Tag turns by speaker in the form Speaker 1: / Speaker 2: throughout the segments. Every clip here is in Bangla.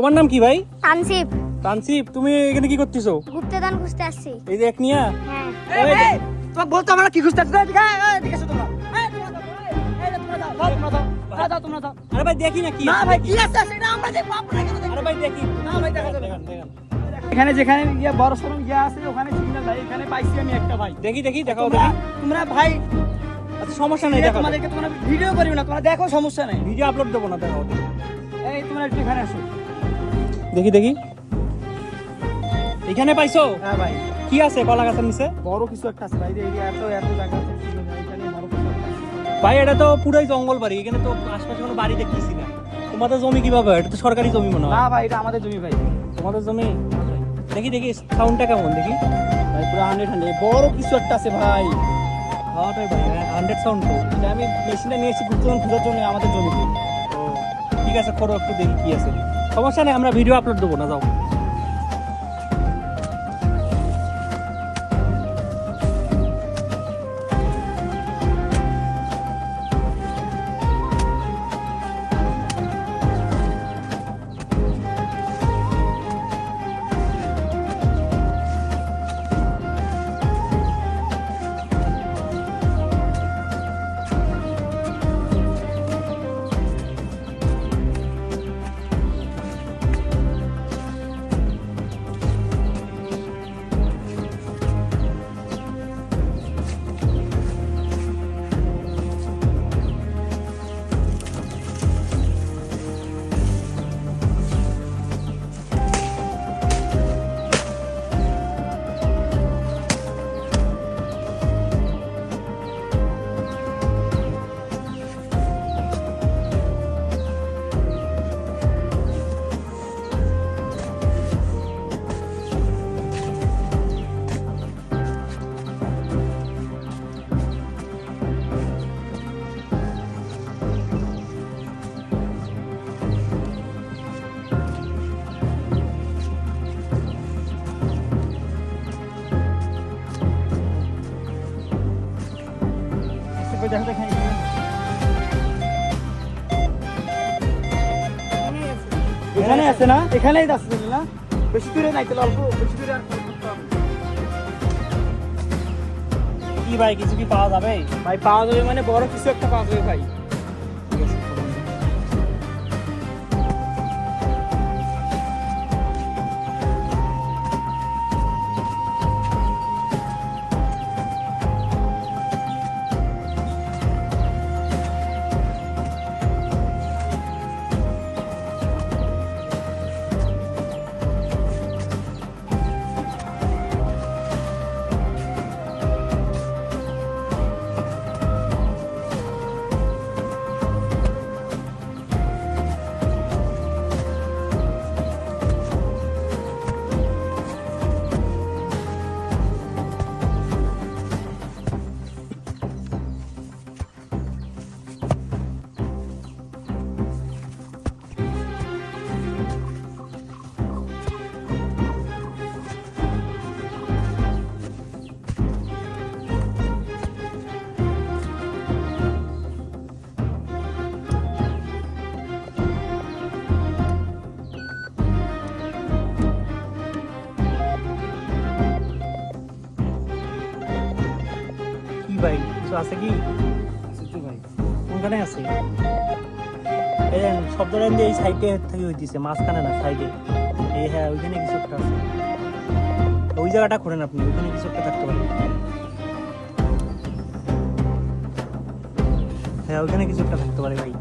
Speaker 1: তোমার নাম কি ভাই?
Speaker 2: তানসিব।
Speaker 1: তানসিব, তুমি এখানে কি করতেছো?
Speaker 2: গুপ্তদান খুঁজতে আসছি।
Speaker 1: এই যে এক নিয়া।
Speaker 2: হ্যাঁ।
Speaker 3: তোমাকে বলতো আমরা কি খুঁজতে আসছি? ঠিক আছে তোমরা। তোমরা দাও।
Speaker 1: আরে ভাই দেখি না কি
Speaker 3: না
Speaker 1: আছে,
Speaker 3: ভাই
Speaker 1: দেখি।
Speaker 3: কি আছে সেটা আমরা দেখবো, আপনারা কেন দেখবেন?
Speaker 1: আরে ভাই দেখি।
Speaker 3: না ভাই দেখা যাবে না।
Speaker 1: দেখেন।
Speaker 3: এখানে যেখানে গিয়ে বড় সরম গিয়ে আছে ওখানে সিগন্যাল ভাই, এখানে পাইছি আমি একটা ভাই।
Speaker 1: দেখি দেখাও
Speaker 3: তোমরা
Speaker 1: দেখি।
Speaker 3: তোমরা ভাই
Speaker 1: আচ্ছা সমস্যা নেই, দেখো।
Speaker 3: তোমাদেরকে তোমরা ভিডিও করিও না, তোমরা দেখো সমস্যা নাই।
Speaker 1: ভিডিও আপলোড দেবো না, দেখাও দেখি।
Speaker 3: এই তোমরা একটু এখানে আসো।
Speaker 1: দেখি। এখানে পাইছো?
Speaker 3: হ্যাঁ ভাই,
Speaker 1: কি আছে কলা গাছের নিচে?
Speaker 3: বড় কিছু একটা আছে ভাই, এই এত জায়গা আছে এখানে বড় কিছু একটা আছে।
Speaker 1: ভাই এটা তো পুরাই জঙ্গল বাড়ি, এখানে তো আশপাশে কোনো বাড়ি দেখতেছি না। তোমাদের জমি কিভাবে? এটা তো সরকারি জমি মনে
Speaker 3: না
Speaker 1: হয়।
Speaker 3: ভাই এটা আমাদের জমি ভাই।
Speaker 1: তোমাদের জমি? দেখি সাউন্ডটা কেমন দেখি।
Speaker 3: ভাই পুরো 100 বড় কিছু একটা আছে ভাই।
Speaker 1: হাওয়াটাই ভাই 100 সাউন্ড তো।
Speaker 3: এটা আমি মেশিনটা নিয়ে এসেছি গুপ্তধন খোঁজার জন্য আমাদের জমিতে।
Speaker 1: ও, ঠিক আছে, করো একটু দেখি কি আছে। সমস্যা নেই, আমরা ভিডিও আপলোড দেবো না, যাও।
Speaker 3: দেখো দেখেন এখানে আছে না, এখানেই আছে না, বেশি দূরে নাই তো, অল্প বেশি দূরে আর করতাম।
Speaker 1: কি ভাই, কিছু কি পাওয়া যাবে?
Speaker 3: ভাই পাওয়া যাবে মানে বড় কিছু একটা পাওয়া যাবে ভাই।
Speaker 1: ঠিক আছে, করুন। কি ভাই, কিছু আছে কি?
Speaker 3: ভাই
Speaker 1: কোনখানে আছে? এই দেন, শব্দটা দিয়ে এই সাইডে থেকে হইতেছে, মাঝখানে না, সাইডে। এই হ্যাঁ, ওইখানে কিছু একটা আছে। ওই জায়গাটা খোঁড়েন আপনি, ওইখানে কিছু একটা থাকতে পারে। হ্যাঁ, ওইখানে কিছু একটা থাকতে পারে ভাই।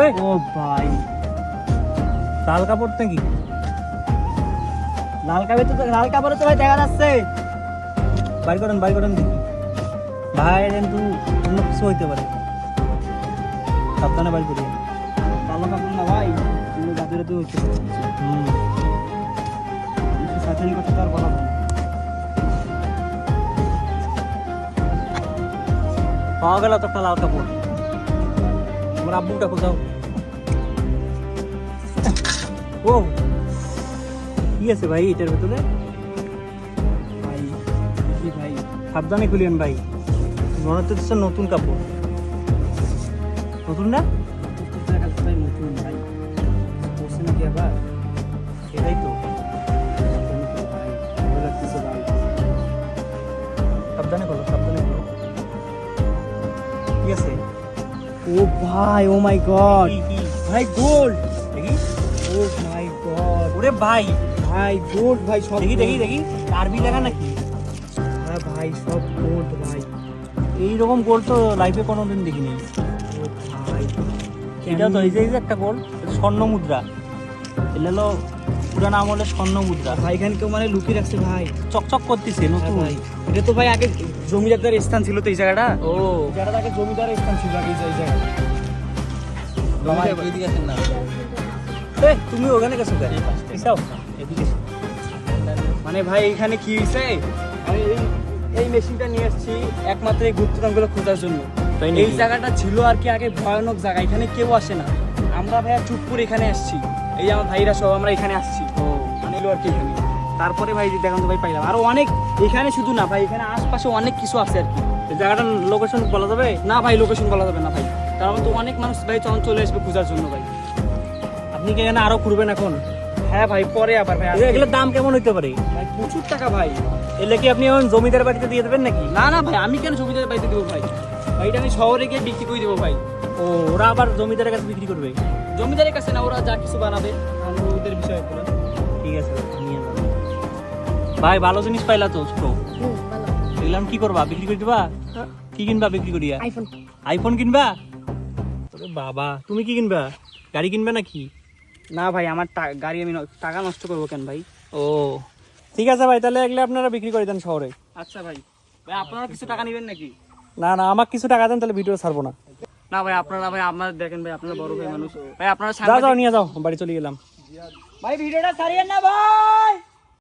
Speaker 1: এই,
Speaker 3: ও ভাই,
Speaker 1: লাল কাপড় নাকি?
Speaker 3: লাল কাপড়ে তো ভাই দেখা যাচ্ছে।
Speaker 1: বাইর করেন দেখি। ভাই কিন্তু অন্য কিছু হইতে পারে, সাবধানে বাইর করি।
Speaker 3: কালো কাপড় না ভাই, তুমি জাদুরে তো হচ্ছে সাথে কথা তো আর বলা যায় না।
Speaker 1: পাওয়া গেল তো একটা লাল কাপড়। তোমার আব্বুটা কোথাও? ও, কি আছে ভাই এটার ভেতরে?
Speaker 3: ভাই কি ভাই,
Speaker 1: সাবধানে খুলিয়েন ভাই, মনে হচ্ছে নতুন কাপড়। নতুন না?
Speaker 3: ভাই নতুন ভাই বসে নাকি আবার
Speaker 1: এটাই তো।
Speaker 3: ভাই ভালো লাগতেছে ভাই।
Speaker 1: সাবধানে খোলো, সাবধানে খোলো। ঠিক আছে?
Speaker 3: ও ভাই, ও মাই গড,
Speaker 1: কি কি
Speaker 3: ভাই গোল্ড,
Speaker 1: দেখি?
Speaker 3: ও মাই গড
Speaker 1: ওরে ভাই,
Speaker 3: ভাই গোল্ড ভাই, সব
Speaker 1: দেখি দেখি
Speaker 3: gold।
Speaker 1: দেখি, আরবি লেখা নাকি?
Speaker 3: হ্যাঁ ভাই সব গোল্ড ভাই।
Speaker 1: এইরকম গোল তো লাইফে কোনোদিন দেখিনি।
Speaker 3: ও ভাই
Speaker 1: এটা তো এই যে একটা গোল, স্বর্ণ মুদ্রা। এটা হলো পুরান আমলের স্বর্ণ মুদ্রা,
Speaker 3: ভাই এখানে কেউ মানে লুকিয়ে রাখছে ভাই।
Speaker 1: চকচক করতেছে নতুন।
Speaker 3: ভাই এটা তো ভাই আগে জমিদারদের স্থান ছিল তো এই জায়গাটা।
Speaker 1: ও
Speaker 3: জায়গাটা আগে জমিদারের স্থান ছিল আগে এই জায়গাটা।
Speaker 1: এদিকে আসেন না। তুমি ওখানে গেছো কেন? পিছাও, এদিকে এসো।
Speaker 3: মানে ভাই এখানে কি হয়েছে, আমি এই মেশিনটা নিয়ে এসেছি একমাত্র এই গুপ্তধনগুলো খোঁজার জন্য।
Speaker 1: তাই নাকি?
Speaker 3: এই জায়গাটা ছিল আর কি আগে ভয়ানক জায়গা, এখানে কেউ আসে না। আমরা ভাইয়া চুপ করে এখানে আসছি, এই আমার ভাইরা সব আমরা এখানে আসছি।
Speaker 1: ও
Speaker 3: মানে এলো আর কি এখানে। তারপরে ভাই দেখুন তো ভাই পাইলাম আরো অনেক, এখানে শুধু না ভাই এখানে আশপাশে অনেক কিছু আছে আর কি।
Speaker 1: এই জায়গাটার লোকেশন বলা যাবে?
Speaker 3: না ভাই লোকেশন বলা যাবে না ভাই, কারণ তো অনেক মানুষ ভাই চলে আসবে খোঁজার জন্য ভাই।
Speaker 1: আপনি কি এখানে আরো ঘুরবেন এখন?
Speaker 3: হ্যাঁ ভাই পরে আবার ভাই
Speaker 1: এগুলোর দাম কেমন হইতে পারে?
Speaker 3: ভাই প্রচুর টাকা ভাই।
Speaker 1: এলে কি আপনি এখন জমিদার বাড়িতে দিয়ে দেবেন নাকি?
Speaker 3: না না ভাই আমি কেন জমিদারের বাড়িতে দেবো ভাই, ভাই এটা আমি শহরে গিয়ে বিক্রি করে দেবো ভাই।
Speaker 1: ও ওরা আবার জমিদারের কাছে বিক্রি করবে?
Speaker 3: জমিদারের কাছে না, ওরা যা কিছু বানাবে আমি ওদের বিষয়ে বলে।
Speaker 1: ঠিক আছে, নিয়ে যাবো। ভাই ভালো জিনিস পাইলা তো ছোট,
Speaker 2: ভালো।
Speaker 1: এগুলাম কি করবা? বিক্রি করে দিবা? কি কিনবা বিক্রি করিয়া?
Speaker 2: আইফোন।
Speaker 1: আইফোন কিনবা? ওরে বাবা, তুমি কি কিনবা? গাড়ি কিনবা নাকি?
Speaker 3: না ভাই আমার গাড়ি আমি টাকা নষ্ট করবো কেন ভাই।
Speaker 1: ও ঠিক আছে ভাই, তাহলে এগুলো আপনারা বিক্রি করে দেন শহরে।
Speaker 3: আচ্ছা ভাই, ভাই আপনারা কিছু টাকা নেবেন নাকি?
Speaker 1: না না, আমাকে কিছু টাকা দেন, তাহলে ভিডিও ছাড়বো না।
Speaker 3: না ভাই আপনারা, ভাই আপনারা দেখেন ভাই, আপনারা বড় ভাই মানুষ ভাই, আপনারা
Speaker 1: যাও যাও, নিয়ে যাও, বাড়ি চলে গেলাম।
Speaker 3: ভাই ভিডিওটা ছাড়িয়েন না ভাই।